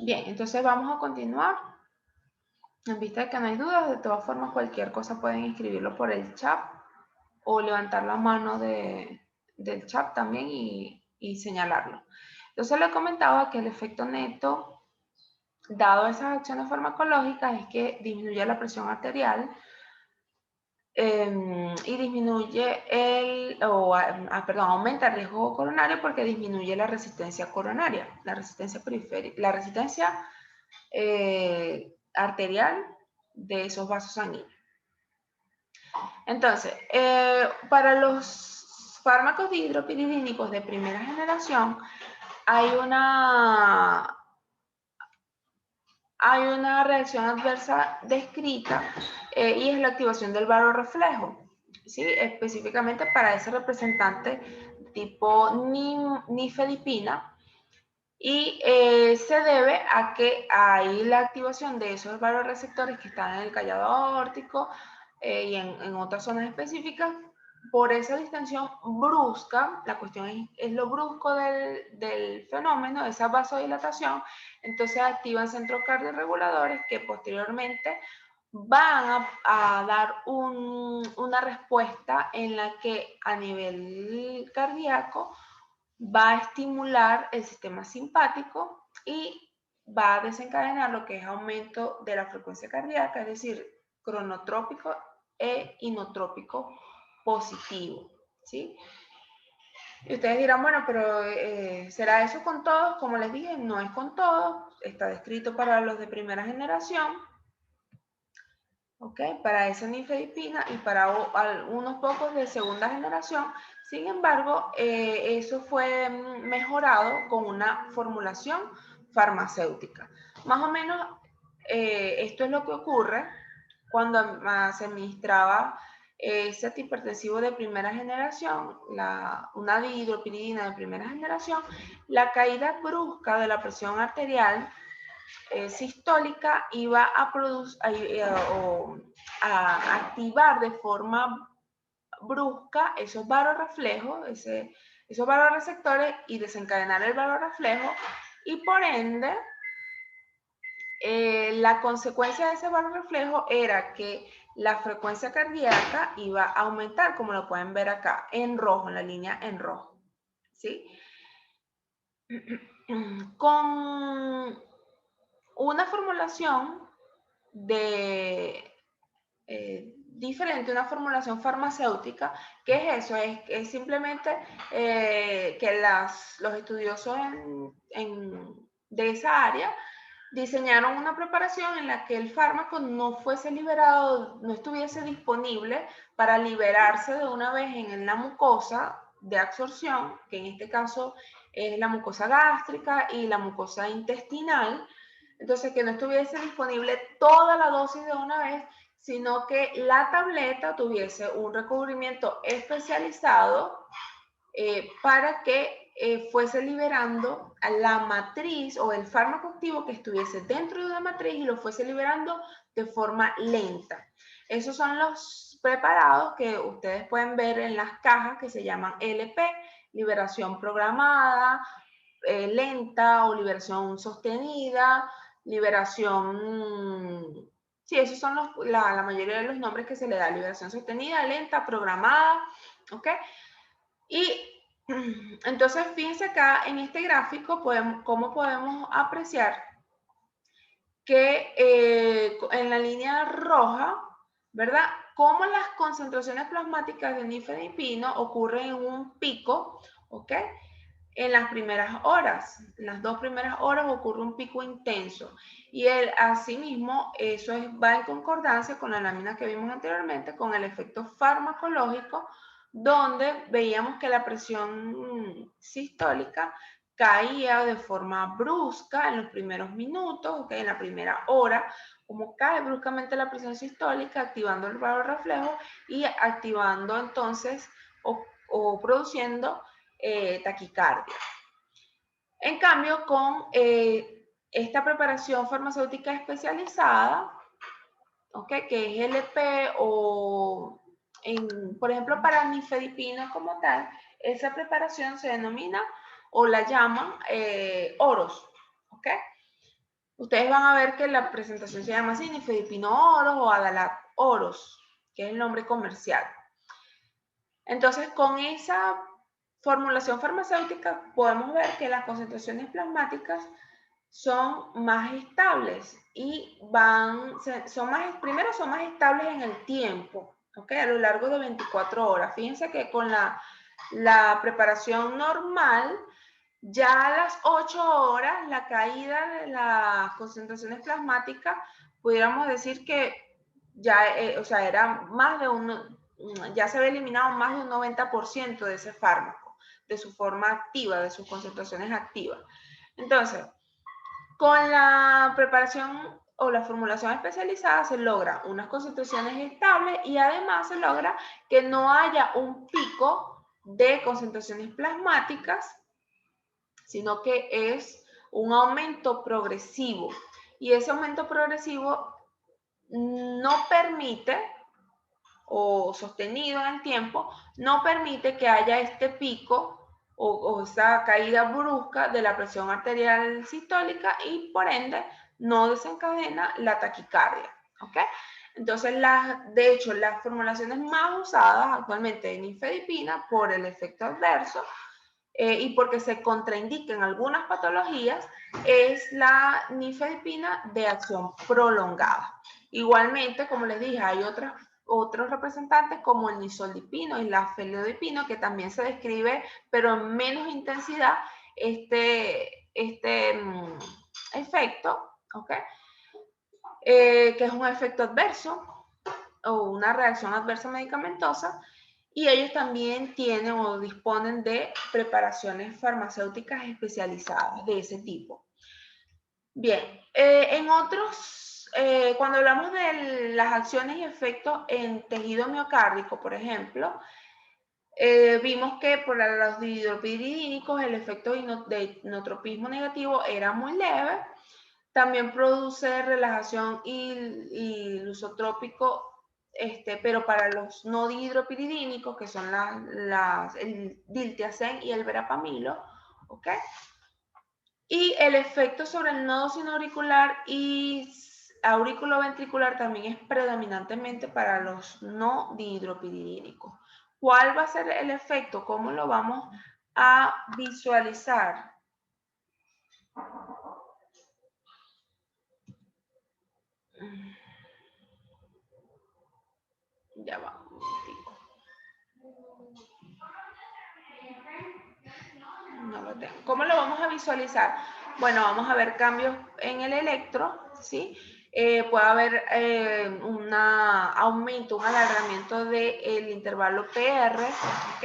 Bien, entonces vamos a continuar. En vista de que no hay dudas, de todas formas, cualquier cosa pueden escribirlo por el chat o levantar la mano del chat también y señalarlo. Entonces le comentaba que el efecto neto, dado esas acciones farmacológicas, es que disminuye la presión arterial y disminuye aumenta el riesgo coronario porque disminuye la resistencia coronaria, la resistencia periférica, la resistencia arterial de esos vasos sanguíneos. Entonces, para los fármacos dihidropiridínicos de primera generación, hay una reacción adversa descrita y es la activación del varoreflejo, ¿sí? Específicamente para ese representante tipo nifedipina, y se debe a que hay la activación de esos varoreceptores que están en el callado aórtico y en otras zonas específicas por esa distensión brusca. La cuestión es lo brusco del fenómeno, esa vasodilatación. Entonces activan centros cardioreguladores que posteriormente van a dar una respuesta en la que a nivel cardíaco va a estimular el sistema simpático y va a desencadenar lo que es aumento de la frecuencia cardíaca, es decir, cronotrópico e inotrópico positivo, ¿sí? Y ustedes dirán, bueno, pero ¿será eso con todos? Como les dije, no es con todos, está descrito para los de primera generación, ¿ok? Para esa nifedipina y para algunos pocos de segunda generación. Sin embargo, eso fue mejorado con una formulación farmacéutica. Más o menos, esto es lo que ocurre cuando se administraba ese antihipertensivo de primera generación, una dihidropiridina de primera generación. La caída brusca de la presión arterial sistólica iba a activar de forma brusca esos varoreflejos, esos varoreceptores, y desencadenar el varoreflejo, y por ende la consecuencia de ese varoreflejo era que la frecuencia cardíaca iba a aumentar, como lo pueden ver acá en rojo, en la línea en rojo, ¿sí? Con una formulación diferente, una formulación farmacéutica. ¿Qué es eso? Es simplemente que los estudiosos de esa área diseñaron una preparación en la que el fármaco no fuese liberado, no estuviese disponible para liberarse de una vez en la mucosa de absorción, que en este caso es la mucosa gástrica y la mucosa intestinal. Entonces, que no estuviese disponible toda la dosis de una vez, sino que la tableta tuviese un recubrimiento especializado para que fuese liberando a la matriz o el fármaco activo que estuviese dentro de una matriz y lo fuese liberando de forma lenta. Esos son los preparados que ustedes pueden ver en las cajas que se llaman LP, liberación programada, lenta o liberación sostenida, liberación. Sí, esos son la mayoría de los nombres que se le da: liberación sostenida, lenta, programada, ¿ok? Y entonces, fíjense acá en este gráfico cómo podemos apreciar que en la línea roja, ¿verdad? Cómo las concentraciones plasmáticas de nifedipino ocurren en un pico, ¿ok? En las primeras horas, en las 2 primeras horas ocurre un pico intenso, y asimismo eso va en concordancia con la lámina que vimos anteriormente, con el efecto farmacológico, donde veíamos que la presión sistólica caía de forma brusca en los primeros minutos, ¿okay? En la primera hora, como cae bruscamente la presión sistólica, activando el varoreflejo y activando entonces o produciendo taquicardia. En cambio, con esta preparación farmacéutica especializada, ¿okay? Que es LP o, por ejemplo, para nifedipina como tal, esa preparación se denomina o la llaman oros, ¿ok? Ustedes van a ver que la presentación se llama así, nifedipino oros o Adalat oros, que es el nombre comercial. Entonces, con esa formulación farmacéutica podemos ver que las concentraciones plasmáticas son más estables y primero son más estables en el tiempo, ¿ok? A lo largo de 24 horas. Fíjense que con la preparación normal, ya a las 8 horas, la caída de las concentraciones plasmáticas, pudiéramos decir que ya, o sea, era más de ya se había eliminado más de un 90% de ese fármaco, de su forma activa, de sus concentraciones activas. Entonces, con la preparación o la formulación especializada se logra unas concentraciones estables y además se logra que no haya un pico de concentraciones plasmáticas, sino que es un aumento progresivo. Y ese aumento progresivo no permite, o sostenido en el tiempo, no permite que haya este pico o esa caída brusca de la presión arterial sistólica y por ende no desencadena la taquicardia. ¿Ok? Entonces, de hecho, las formulaciones más usadas actualmente de nifedipina por el efecto adverso y porque se contraindican algunas patologías, es la nifedipina de acción prolongada. Igualmente, como les dije, hay otros representantes como el nisoldipino y la felodipino, que también se describe, pero en menos intensidad, este efecto, ¿ok? Que es un efecto adverso o una reacción adversa medicamentosa, y ellos también tienen o disponen de preparaciones farmacéuticas especializadas de ese tipo. Bien, cuando hablamos de las acciones y efectos en tejido miocárdico, por ejemplo, vimos que por los dihidropiridínicos el efecto de inotropismo negativo era muy leve. También produce relajación y lusotrópico, pero para los no dihidropiridínicos, que son el diltiazem y el verapamilo, ¿ok? Y el efecto sobre el nodo sinoauricular y auriculoventricular también es predominantemente para los no dihidropiridínicos. ¿Cuál va a ser el efecto? ¿Cómo lo vamos a visualizar? Ya va un momentico. No lo tengo. ¿Cómo lo vamos a visualizar? Bueno, vamos a ver cambios en el electro, ¿sí? Puede haber un aumento, un alargamiento del intervalo PR, ¿ok?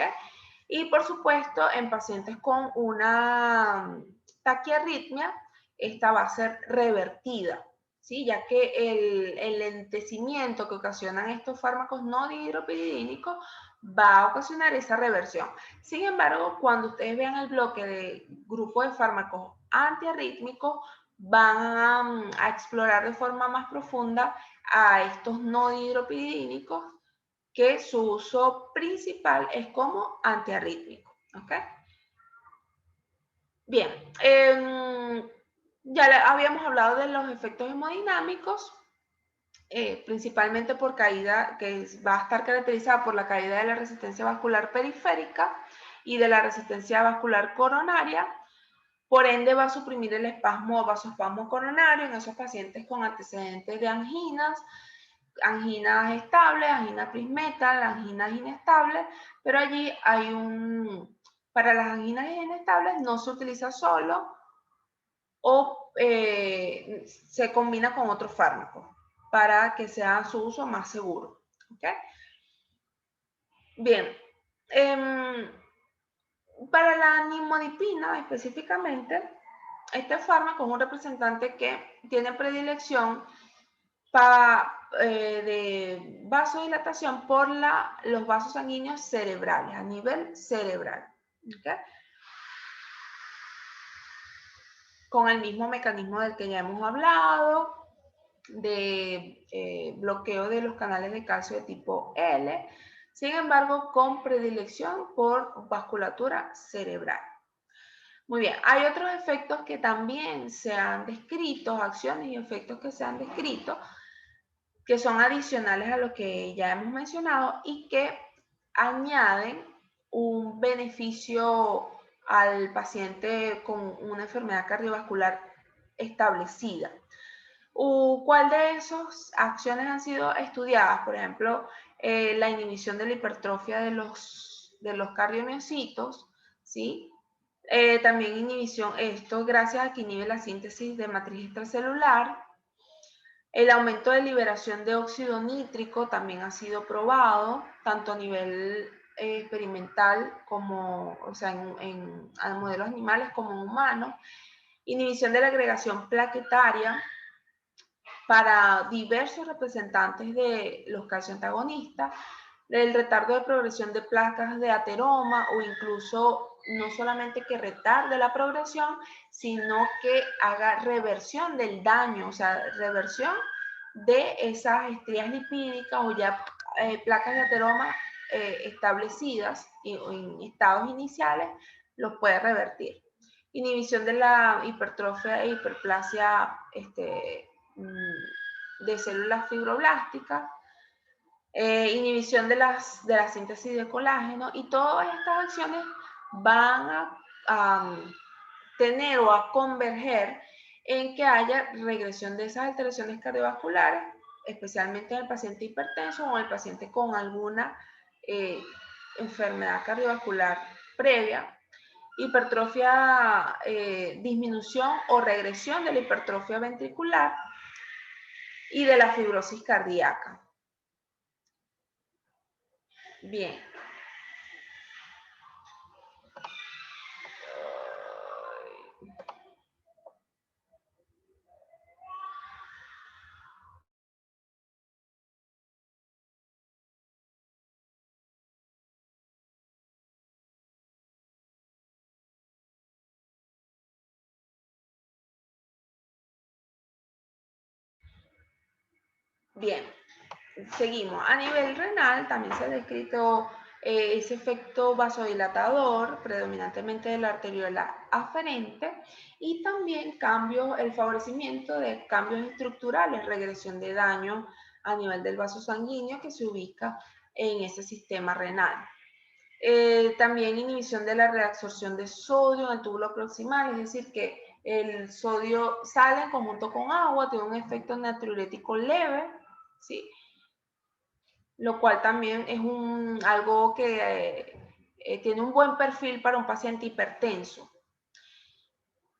Y por supuesto, en pacientes con una taquiarritmia, esta va a ser revertida, ¿sí? Ya que el lentecimiento que ocasionan estos fármacos no dihidropiridínicos va a ocasionar esa reversión. Sin embargo, cuando ustedes vean el bloque de grupo de fármacos antiarrítmicos, van a explorar de forma más profunda a estos no dihidropiridínicos, que su uso principal es como antiarrítmico. ¿Ok? Bien, ya habíamos hablado de los efectos hemodinámicos, principalmente por caída, que va a estar caracterizada por la caída de la resistencia vascular periférica y de la resistencia vascular coronaria. Por ende, va a suprimir el espasmo o vasoespasmo coronario en esos pacientes con antecedentes de anginas estables, angina prismetal, anginas inestables, pero allí para las anginas inestables no se utiliza solo o se combina con otro fármaco para que sea su uso más seguro. ¿Okay? Bien, para la nimodipina específicamente, este fármaco es un representante que tiene predilección de vasodilatación por los vasos sanguíneos cerebrales, a nivel cerebral. ¿Okay? Con el mismo mecanismo del que ya hemos hablado, de bloqueo de los canales de calcio de tipo L, sin embargo, con predilección por vasculatura cerebral. Muy bien, hay otros efectos que también se han descrito, acciones y efectos que se han descrito, que son adicionales a lo que ya hemos mencionado y que añaden un beneficio al paciente con una enfermedad cardiovascular establecida. ¿Cuál de esas acciones han sido estudiadas? Por ejemplo, la inhibición de la hipertrofia de los cardiomiocitos, ¿sí? También inhibición, esto gracias a que inhibe la síntesis de matriz extracelular. El aumento de liberación de óxido nítrico también ha sido probado, tanto a nivel experimental como, o sea, en modelos animales como en humanos. Inhibición de la agregación plaquetaria para diversos representantes de los calcioantagonistas, el retardo de progresión de placas de ateroma o incluso no solamente que retarde la progresión, sino que haga reversión del daño, o sea, reversión de esas estrías lipídicas o ya placas de ateroma establecidas en estados iniciales, los puede revertir. Inhibición de la hipertrofia e hiperplasia de células fibroblasticas, inhibición de la síntesis de colágeno, y todas estas acciones van a tener o a converger en que haya regresión de esas alteraciones cardiovasculares, especialmente en el paciente hipertenso o en el paciente con alguna enfermedad cardiovascular previa, hipertrofia, disminución o regresión de la hipertrofia ventricular y de la fibrosis cardíaca. Bien. Bien, seguimos. A nivel renal también se ha descrito ese efecto vasodilatador, predominantemente de la arteriola aferente, y también cambios, el favorecimiento de cambios estructurales, regresión de daño a nivel del vaso sanguíneo que se ubica en ese sistema renal. También inhibición de la reabsorción de sodio en el túbulo proximal, es decir, que el sodio sale en conjunto con agua, tiene un efecto natriurético leve, ¿sí? Lo cual también es algo que tiene un buen perfil para un paciente hipertenso.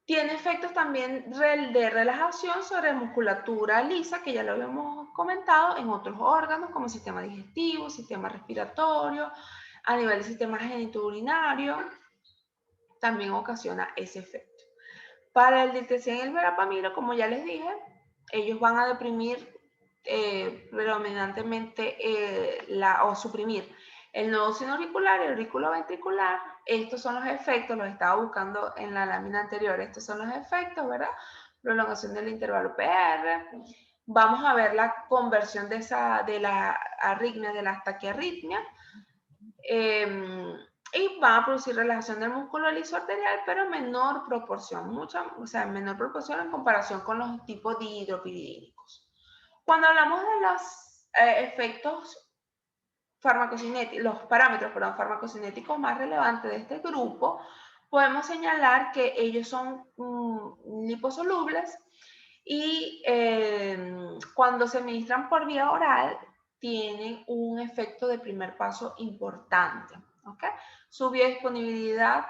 Tiene efectos también de relajación sobre musculatura lisa, que ya lo habíamos comentado, en otros órganos como sistema digestivo, sistema respiratorio, a nivel del sistema genitourinario, también ocasiona ese efecto. Para el diltiazem y el verapamilo, como ya les dije, ellos van a deprimir predominantemente o suprimir el nodo sinoauricular y el auriculo ventricular. Estos son los efectos, los estaba buscando en la lámina anterior, estos son los efectos, ¿verdad? Prolongación del intervalo PR. Vamos a ver la conversión de la arritmia, de las taquiarritmias. Y van a producir relajación del músculo liso arterial, pero en menor proporción, en menor proporción en comparación con los tipos dihidropiridínicos. Cuando hablamos de los efectos farmacocinéticos, los parámetros, farmacocinéticos más relevantes de este grupo, podemos señalar que ellos son liposolubles y cuando se administran por vía oral tienen un efecto de primer paso importante. ¿Okay? Su biodisponibilidad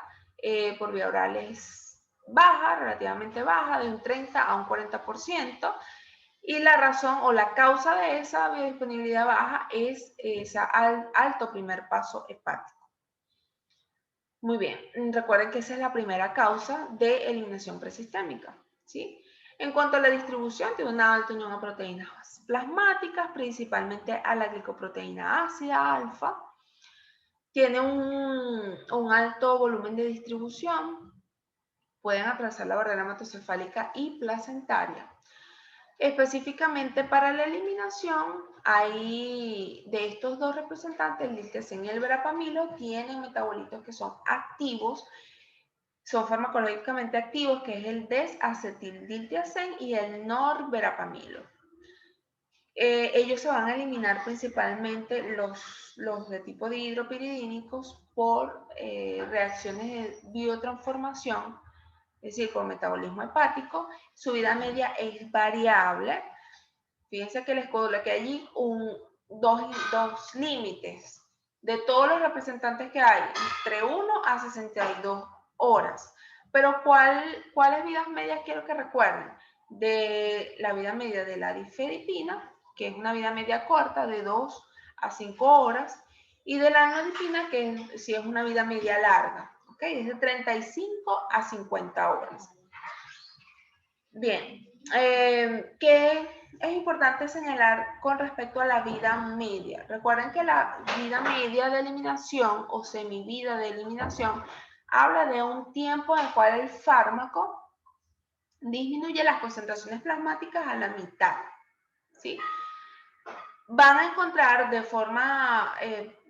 por vía oral es baja, relativamente baja, de un 30 a un 40%, y la razón o la causa de esa biodisponibilidad baja es ese alto primer paso hepático. Muy bien, recuerden que esa es la primera causa de eliminación presistémica, ¿sí? En cuanto a la distribución, tiene una alta unión a proteínas plasmáticas, principalmente a la glicoproteína ácida alfa. Tiene un alto volumen de distribución. Pueden atravesar la barrera hematocefálica y placentaria. Específicamente para la eliminación, hay de estos dos representantes, el diltiazem y el verapamilo, tienen metabolitos que son activos, son farmacológicamente activos, que es el desacetildiltiazem y el norverapamilo. Ellos se van a eliminar principalmente los de tipo dihidropiridínicos por reacciones de biotransformación, es decir, por metabolismo hepático. Su vida media es variable. Fíjense que les coloqué allí dos límites de todos los representantes que hay, entre 1 a 62 horas. Pero ¿cuáles vidas medias quiero que recuerden? De la vida media de la difedipina, que es una vida media corta de 2 a 5 horas, y de la nodipina, que sí es una vida media larga, ¿ok? Es de 35 a 50 horas. Bien, ¿qué es importante señalar con respecto a la vida media? Recuerden que la vida media de eliminación o semivida de eliminación habla de un tiempo en el cual el fármaco disminuye las concentraciones plasmáticas a la mitad, ¿sí? Van a encontrar de forma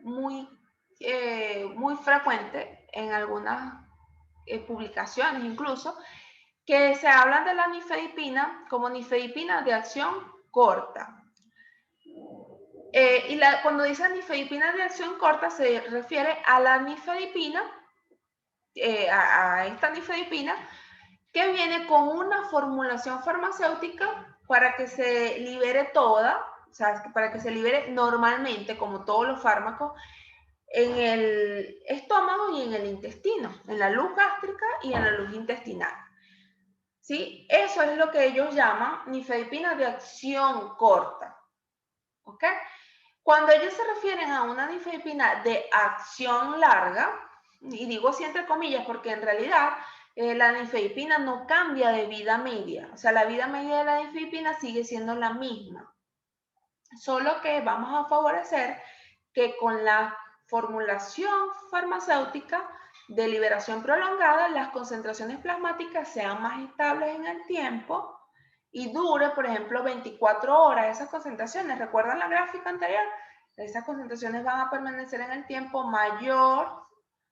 muy frecuente en algunas publicaciones incluso, que se hablan de la nifedipina como nifedipina de acción corta. Cuando dicen nifedipina de acción corta se refiere a la nifedipina, a esta nifedipina, que viene con una formulación farmacéutica para que se libere toda, o sea, para que se libere normalmente, como todos los fármacos, en el estómago y en el intestino, en la luz gástrica y en la luz intestinal. ¿Sí? Eso es lo que ellos llaman nifedipina de acción corta. ¿Ok? Cuando ellos se refieren a una nifedipina de acción larga, y digo así entre comillas porque en realidad la nifedipina no cambia de vida media. O sea, la vida media de la nifedipina sigue siendo la misma. Solo que vamos a favorecer que con la formulación farmacéutica de liberación prolongada, las concentraciones plasmáticas sean más estables en el tiempo y dure, por ejemplo, 24 horas esas concentraciones. ¿Recuerdan la gráfica anterior? Esas concentraciones van a permanecer en el tiempo mayor,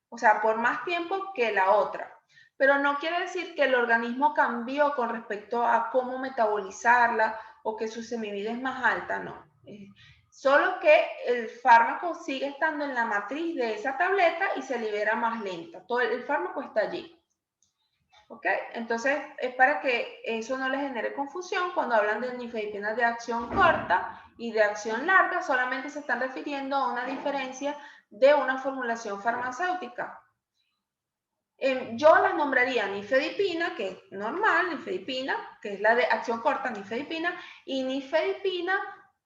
o sea, por más tiempo que la otra. Pero no quiere decir que el organismo cambió con respecto a cómo metabolizarla o que su semivida es más alta, no. Solo que el fármaco sigue estando en la matriz de esa tableta y se libera más lenta. Todo el fármaco está allí. ¿Ok? Entonces, es para que eso no les genere confusión cuando hablan de nifedipina de acción corta y de acción larga, solamente se están refiriendo a una diferencia de una formulación farmacéutica. Yo las nombraría nifedipina, que es normal, nifedipina, que es la de acción corta, nifedipina, y nifedipina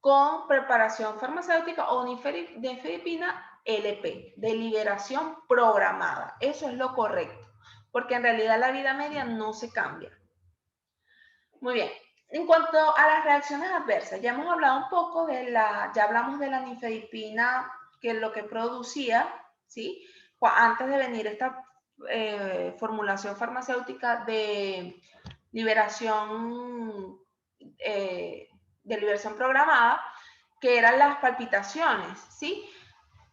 con preparación farmacéutica o nifedipina LP, de liberación programada. Eso es lo correcto, porque en realidad la vida media no se cambia. Muy bien. En cuanto a las reacciones adversas, ya hemos hablado un poco ya hablamos de la nifedipina, que es lo que producía, ¿sí? Antes de venir esta formulación farmacéutica de liberación programada, que eran las palpitaciones, ¿sí?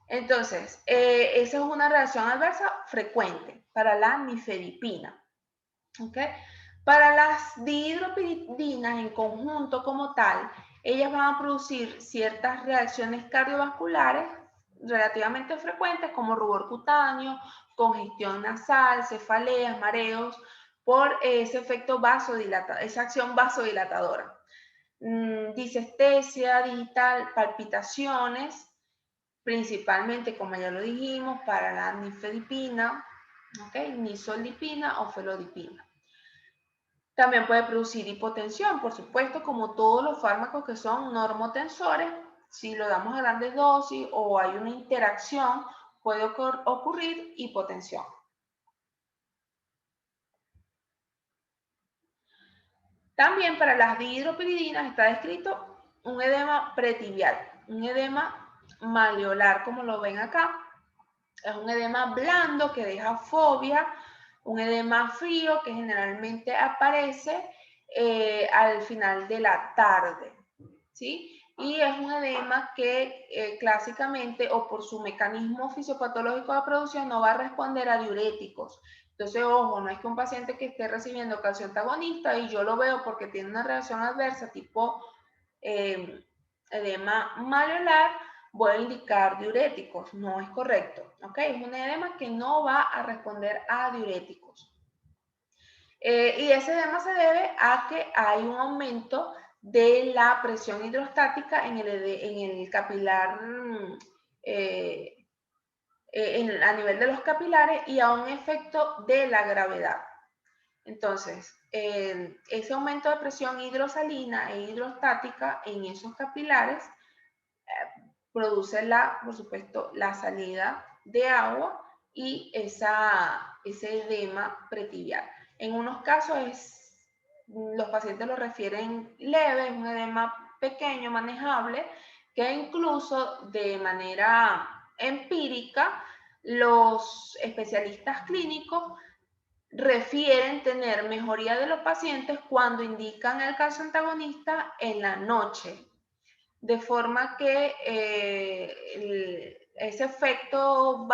Entonces, esa es una reacción adversa frecuente para la nifedipina, ¿ok? Para las dihidropiridinas en conjunto como tal, ellas van a producir ciertas reacciones cardiovasculares relativamente frecuentes como rubor cutáneo, congestión nasal, cefaleas, mareos, por ese efecto vasodilatador, esa acción vasodilatadora. Disestesia digital, palpitaciones, principalmente, como ya lo dijimos, para la nifedipina, ¿okay? Nisoldipina o felodipina. También puede producir hipotensión, por supuesto, como todos los fármacos que son normotensores. Si lo damos a grandes dosis o hay una interacción, puede ocurrir hipotensión. También para las dihidropiridinas está descrito un edema pretibial, un edema maleolar, como lo ven acá. Es un edema blando que deja fobia, un edema frío que generalmente aparece al final de la tarde, ¿sí? Y es un edema que clásicamente o por su mecanismo fisiopatológico de producción no va a responder a diuréticos, Entonces, ojo, no es que un paciente que esté recibiendo calcio antagonista y yo lo veo porque tiene una reacción adversa tipo edema malleolar, voy a indicar diuréticos. No es correcto, ¿ok? Es un edema que no va a responder a diuréticos. Y ese edema se debe a que hay un aumento de la presión hidrostática en el capilar, a nivel de los capilares, y a un efecto de la gravedad. Entonces, ese aumento de presión hidrosalina e hidrostática en esos capilares produce por supuesto, la salida de agua y ese edema pretibial. En unos casos los pacientes lo refieren leve, es un edema pequeño, manejable, que incluso de manera empírica los especialistas clínicos refieren tener mejoría de los pacientes cuando indican el calcio antagonista en la noche, de forma que ese efecto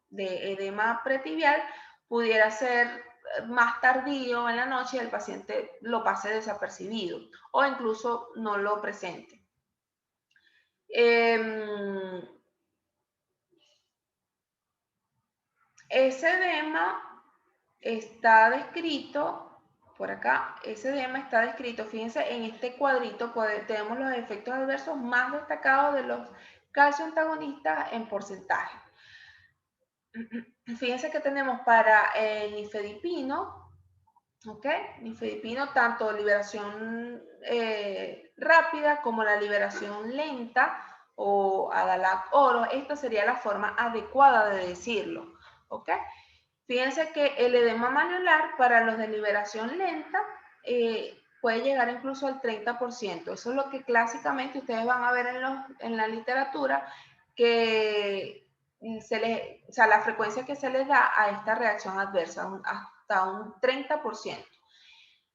de edema pretibial pudiera ser más tardío en la noche y el paciente lo pase desapercibido o incluso no lo presente. Ese edema está descrito por acá, ese edema está descrito, fíjense, en este cuadrito tenemos los efectos adversos más destacados de los calcio antagonistas en porcentaje. Fíjense que tenemos para el nifedipino, ¿ok? Nifedipino, tanto liberación rápida como la liberación lenta o Adalac oro. Esta sería la forma adecuada de decirlo, ¿ok? Fíjense que el edema malleolar para los de liberación lenta puede llegar incluso al 30%. Eso es lo que clásicamente ustedes van a ver en la literatura, que o sea, la frecuencia que se les da a esta reacción adversa, hasta un 30%.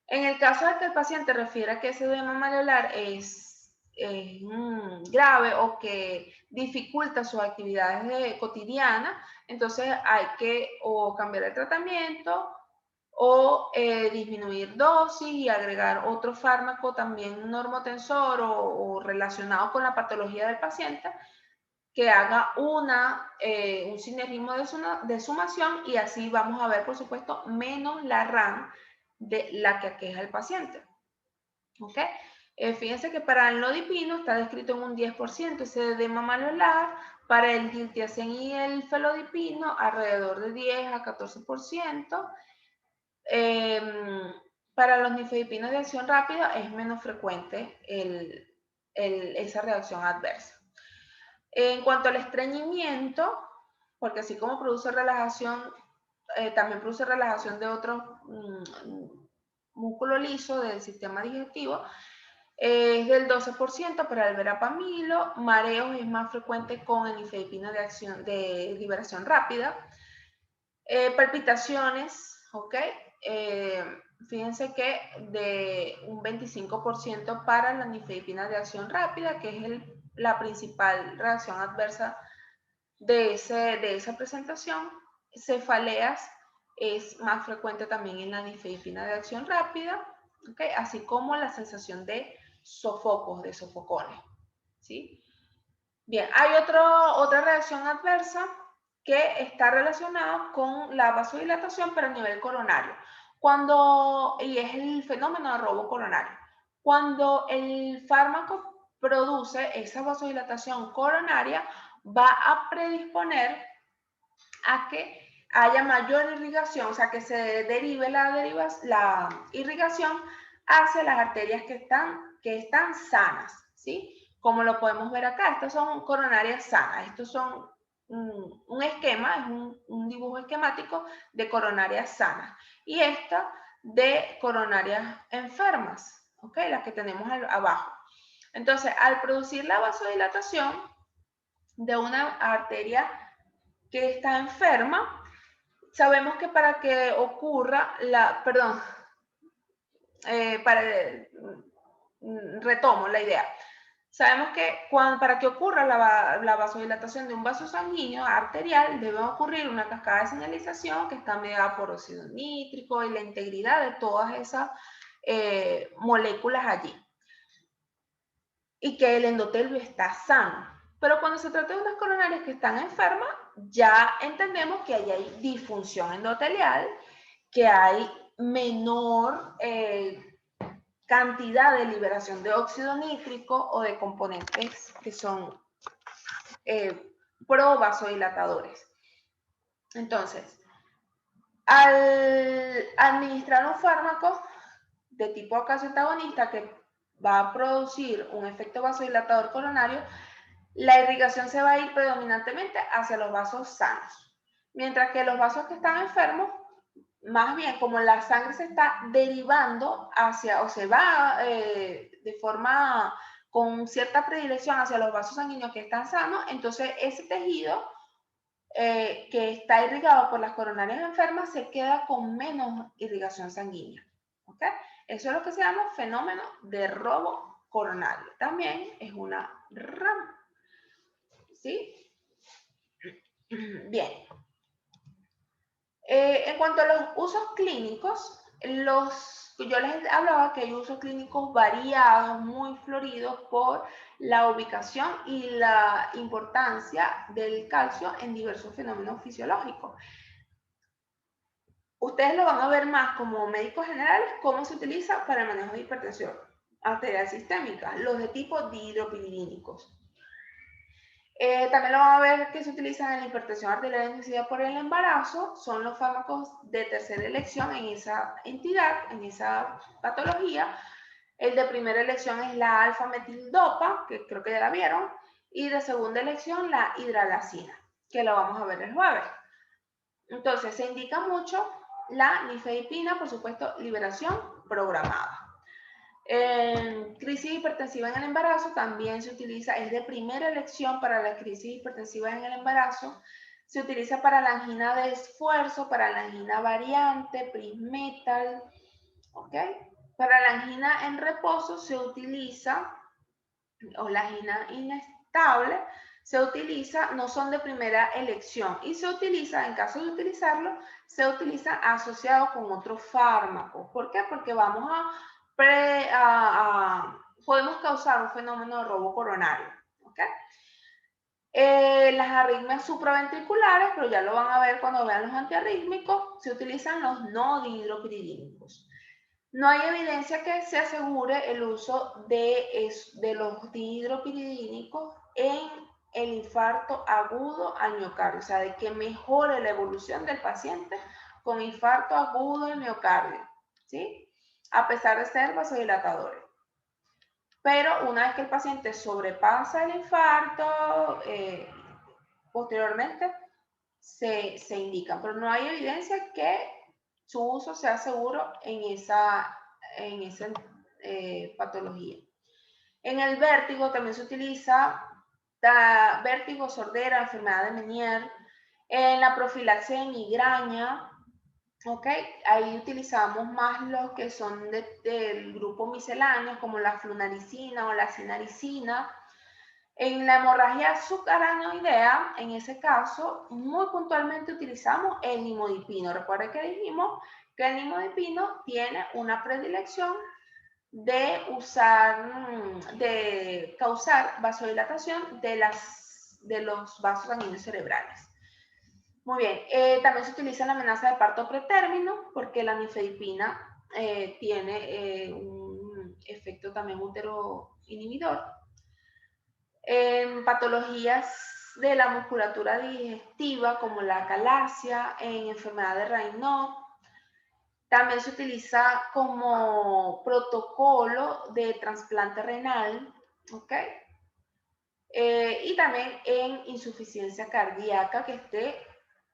En el caso de que el paciente refiera que ese edema malleolar es grave o que dificulta sus actividades cotidianas, entonces hay que o cambiar el tratamiento o disminuir dosis y agregar otro fármaco también normotensor o relacionado con la patología del paciente, que haga un sinergismo de sumación, y así vamos a ver, por supuesto, menos la RAM de la que aqueja el paciente. ¿Ok? Fíjense que para el nodipino está descrito en un 10% ese edema malleolar, para el diltiazem y el felodipino alrededor de 10 a 14%. Para los nifedipinos de acción rápida es menos frecuente esa reacción adversa. En cuanto al estreñimiento, porque así como produce relajación, también produce relajación de otros músculo liso del sistema digestivo, es del 12% para el verapamilo. Mareos es más frecuente con el nifedipino de liberación rápida. Palpitaciones, ¿ok? Fíjense que de un 25% para la nifedipina de acción rápida, que es la principal reacción adversa de esa presentación. Cefaleas es más frecuente también en la nifedipina de acción rápida, ¿ok? Así como la sensación de sofocos, de sofocones, ¿sí? Bien, hay otra reacción adversa que está relacionada con la vasodilatación, pero a nivel coronario. Y es el fenómeno de robo coronario. Cuando el fármaco produce esa vasodilatación coronaria, va a predisponer a que haya mayor irrigación, o sea, que se derive la irrigación hacia las arterias que están sanas, ¿sí? Como lo podemos ver acá, estas son coronarias sanas, estos son un esquema, es un dibujo esquemático de coronarias sanas, y esta de coronarias enfermas, ¿ok? Las que tenemos abajo. Entonces, al producir la vasodilatación de una arteria que está enferma, sabemos que para que ocurra retomo la idea. Sabemos que para que ocurra la vasodilatación de un vaso sanguíneo arterial, debe ocurrir una cascada de señalización que está mediada por óxido nítrico y la integridad de todas esas moléculas allí. Y que el endotelio está sano. Pero cuando se trata de unas coronarias que están enfermas, ya entendemos que ahí hay disfunción endotelial, que hay menor cantidad de liberación de óxido nítrico o de componentes que son provasodilatadores. Entonces, al administrar un fármaco de tipo antagonista que va a producir un efecto vasodilatador coronario, la irrigación se va a ir predominantemente hacia los vasos sanos. Mientras que los vasos que están enfermos, más bien como la sangre se está derivando hacia, o se va de forma con cierta predilección hacia los vasos sanguíneos que están sanos, entonces ese tejido que está irrigado por las coronarias enfermas se queda con menos irrigación sanguínea. ¿Okay? Eso es lo que se llama fenómeno de robo coronario. También es una rama. ¿Sí? Bien. En cuanto a los usos clínicos, yo les hablaba que hay usos clínicos variados, muy floridos por la ubicación y la importancia del calcio en diversos fenómenos fisiológicos. Ustedes lo van a ver más como médicos generales, cómo se utiliza para el manejo de hipertensión arterial sistémica, los de tipo dihidropiridínicos. También lo van a ver que se utilizan en la hipertensión arterial inducida por el embarazo, son los fármacos de tercera elección en esa entidad, en esa patología. El de primera elección es la alfa-metildopa, que creo que ya la vieron, y de segunda elección la hidralazina, que lo vamos a ver el jueves. Entonces, se indica mucho la nifedipina, por supuesto, liberación programada. En crisis hipertensiva en el embarazo también se utiliza, es de primera elección para la crisis hipertensiva en el embarazo, se utiliza para la angina de esfuerzo, para la angina variante, prismetal, ¿ok? Para la angina en reposo se utiliza, o la angina inestable, se utiliza, no son de primera elección y se utiliza, en caso de utilizarlo, se utiliza asociado con otros fármacos. ¿Por qué? Porque vamos podemos causar un fenómeno de robo coronario. ¿Okay? Las arritmias supraventriculares, pero ya lo van a ver cuando vean los antiarrítmicos, se utilizan los no dihidropiridínicos. No hay evidencia que se asegure el uso de los dihidropiridínicos en el infarto agudo al miocardio, o sea, de que mejore la evolución del paciente con infarto agudo al miocardio, ¿sí? A pesar de ser vasodilatadores. Pero una vez que el paciente sobrepasa el infarto, posteriormente se indican, pero no hay evidencia que su uso sea seguro en esa patología. En el vértigo también se utiliza vértigo, sordera, enfermedad de Meniere. En la profilaxia de migraña, ¿ok? Ahí utilizamos más los que son del grupo misceláneo, como la flunaricina o la cinaricina. En la hemorragia subcaraneoidea, en ese caso, muy puntualmente utilizamos el nimodipino. Recuerden que dijimos que el nimodipino tiene una predilección de causar vasodilatación de los vasos sanguíneos cerebrales. Muy bien, también se utiliza la amenaza de parto pretérmino porque la nifedipina tiene un efecto también útero-inhibidor. En patologías de la musculatura digestiva como la acalasia, en enfermedad de Raynaud, también se utiliza como protocolo de trasplante renal, ¿ok? Y también en insuficiencia cardíaca que esté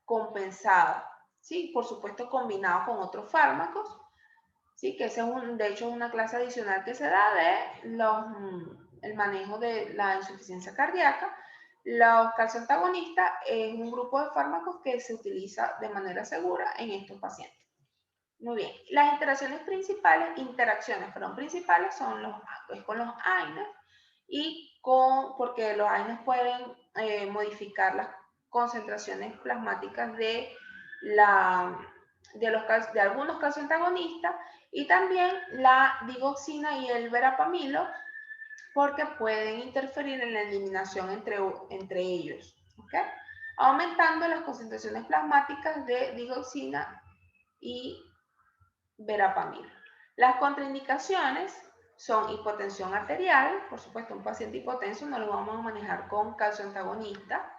compensada, ¿sí? Por supuesto combinado con otros fármacos, ¿sí? Que ese es de hecho, una clase adicional que se da de el manejo de la insuficiencia cardíaca. Los calcioantagonistas es un grupo de fármacos que se utiliza de manera segura en estos pacientes. Muy bien, las interacciones principales son con los AINES porque los AINES pueden modificar las concentraciones plasmáticas de algunos calcios antagonistas, y también la digoxina y el verapamilo, porque pueden interferir en la eliminación entre ellos, ¿okay? Aumentando las concentraciones plasmáticas de digoxina y verapamilo. Las contraindicaciones son hipotensión arterial. Por supuesto, un paciente hipotenso no lo vamos a manejar con calcio antagonista,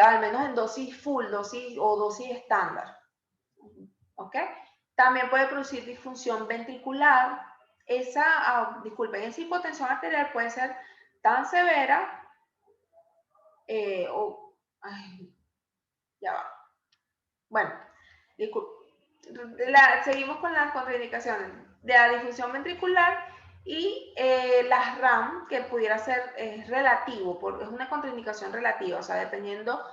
al menos en dosis full, dosis o dosis estándar. ¿Ok? También puede producir disfunción ventricular. Disculpen, esa hipotensión arterial puede ser tan severa ya va. Bueno, seguimos con las contraindicaciones de la disfunción ventricular y las RAM, que pudiera ser relativo, porque es una contraindicación relativa, o sea, dependiendo,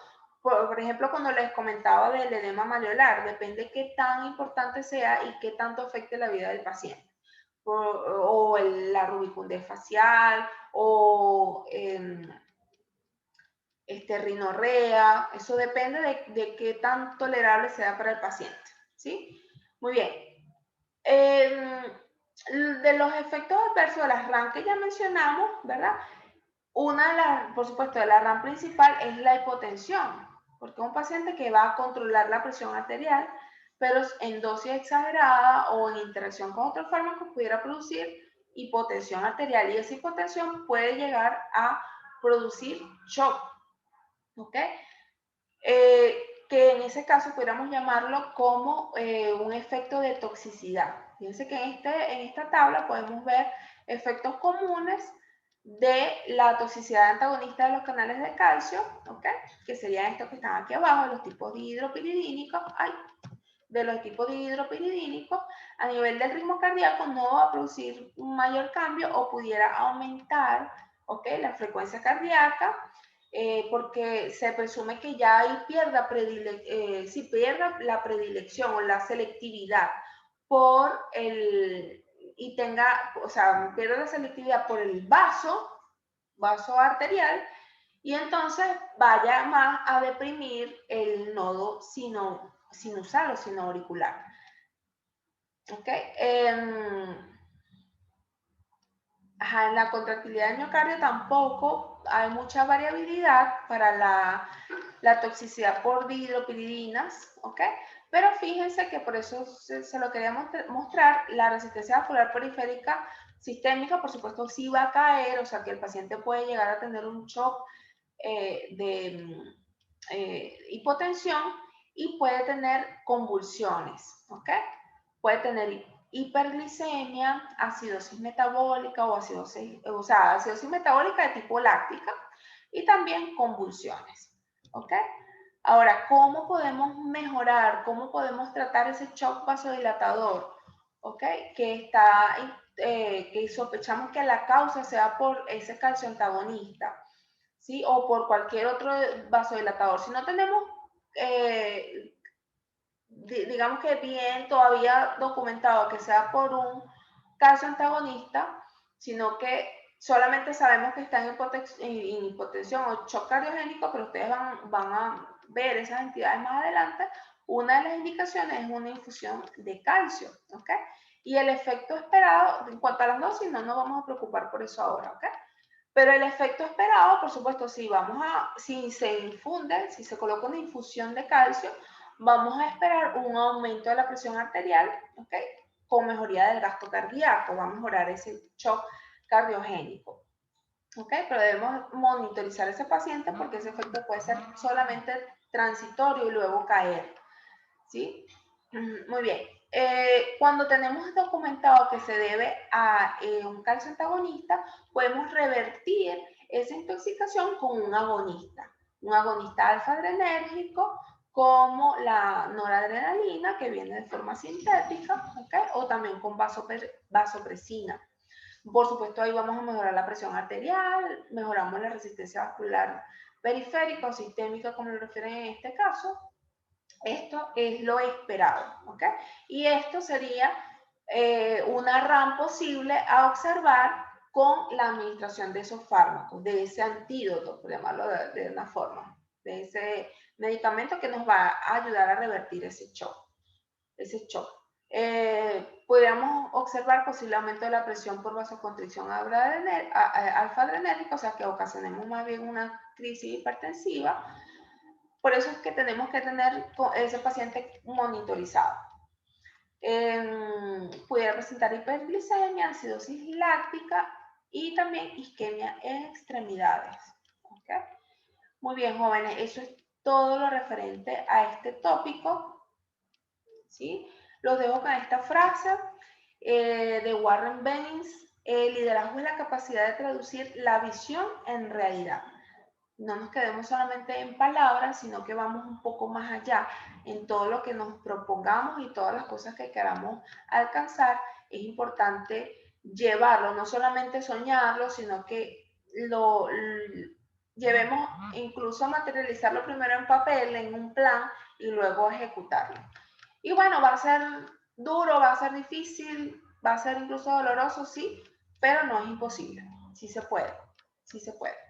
por ejemplo, cuando les comentaba del edema malleolar, depende qué tan importante sea y qué tanto afecte la vida del paciente. O la rubicundez facial, o rinorrea, eso depende de qué tan tolerable sea para el paciente, ¿sí? Muy bien. De los efectos adversos de las RAM que ya mencionamos, ¿verdad? Por supuesto, de la RAM principal es la hipotensión, porque es un paciente que va a controlar la presión arterial, pero en dosis exagerada o en interacción con otros fármacos pudiera producir hipotensión arterial, y esa hipotensión puede llegar a producir shock, ¿ok? Que en ese caso pudiéramos llamarlo como un efecto de toxicidad. Fíjense que en esta tabla podemos ver efectos comunes de la toxicidad antagonista de los canales de calcio, ¿ok? Que serían estos que están aquí abajo, los tipos dihidropiridínicos. De los tipos dihidropiridínicos, a nivel del ritmo cardíaco no va a producir un mayor cambio, o pudiera aumentar, ¿ok?, la frecuencia cardíaca, porque se presume que ya ahí pierda la predilección o la selectividad pierda la selectividad por el vaso arterial, y entonces vaya más a deprimir el nodo sinusal o sinoauricular. ¿Ok? En la contractilidad del miocardio tampoco hay mucha variabilidad para la toxicidad por dihidropiridinas, ¿ok? Pero fíjense que por eso se lo quería mostrar, la resistencia vascular periférica sistémica, por supuesto, sí va a caer, o sea que el paciente puede llegar a tener un shock de hipotensión, y puede tener convulsiones, ¿ok? Puede tener hiperglicemia, acidosis metabólica acidosis metabólica de tipo láctica, y también convulsiones, ¿ok? Ahora, ¿cómo podemos mejorar, cómo podemos tratar ese shock vasodilatador, ¿ok? Que sospechamos que la causa sea por ese calcio antagonista, ¿sí? O por cualquier otro vasodilatador. Si no tenemos, digamos que bien todavía documentado que sea por un calcio antagonista, sino que solamente sabemos que está en hipotensión o shock cardiogénico, pero ustedes van a ver esas entidades más adelante. Una de las indicaciones es una infusión de calcio, ¿ok? Y el efecto esperado, en cuanto a las dosis, no nos vamos a preocupar por eso ahora, ¿ok? Pero el efecto esperado, por supuesto, si se infunde, si se coloca una infusión de calcio, vamos a esperar un aumento de la presión arterial, ¿ok? Con mejoría del gasto cardíaco, va a mejorar ese shock cardiogénico, ¿ok? Pero debemos monitorizar a ese paciente, porque ese efecto puede ser solamente transitorio y luego caer, ¿sí? Muy bien. Cuando tenemos documentado que se debe a un calcio antagonista, podemos revertir esa intoxicación con un agonista alfa-adrenérgico, como la noradrenalina, que viene de forma sintética, ¿okay? O también con vasopresina. Por supuesto, ahí vamos a mejorar la presión arterial, mejoramos la resistencia vascular periférica o sistémica, como lo refieren en este caso. Esto es lo esperado, ¿ok? Y esto sería una RAM posible a observar con la administración de esos fármacos, de ese antídoto, por llamarlo de una forma, de ese medicamento que nos va a ayudar a revertir ese shock. Podríamos observar posible aumento de la presión por vasoconstricción alfa-adrenérgica, o sea que ocasionemos más bien una crisis hipertensiva. Por eso es que tenemos que tener ese paciente monitorizado. Pudiera presentar hiperglicemia, acidosis láctica y también isquemia en extremidades. ¿Okay? Muy bien, jóvenes, eso es todo lo referente a este tópico. ¿Sí? Los dejo con esta frase de Warren Bennis. El liderazgo es la capacidad de traducir la visión en realidad. No nos quedemos solamente en palabras, sino que vamos un poco más allá en todo lo que nos propongamos y todas las cosas que queramos alcanzar. Es importante llevarlo, no solamente soñarlo, sino que lo llevemos incluso a materializarlo primero en papel, en un plan, y luego ejecutarlo. Y bueno, va a ser duro, va a ser difícil, va a ser incluso doloroso, sí, pero no es imposible. Sí se puede, sí se puede.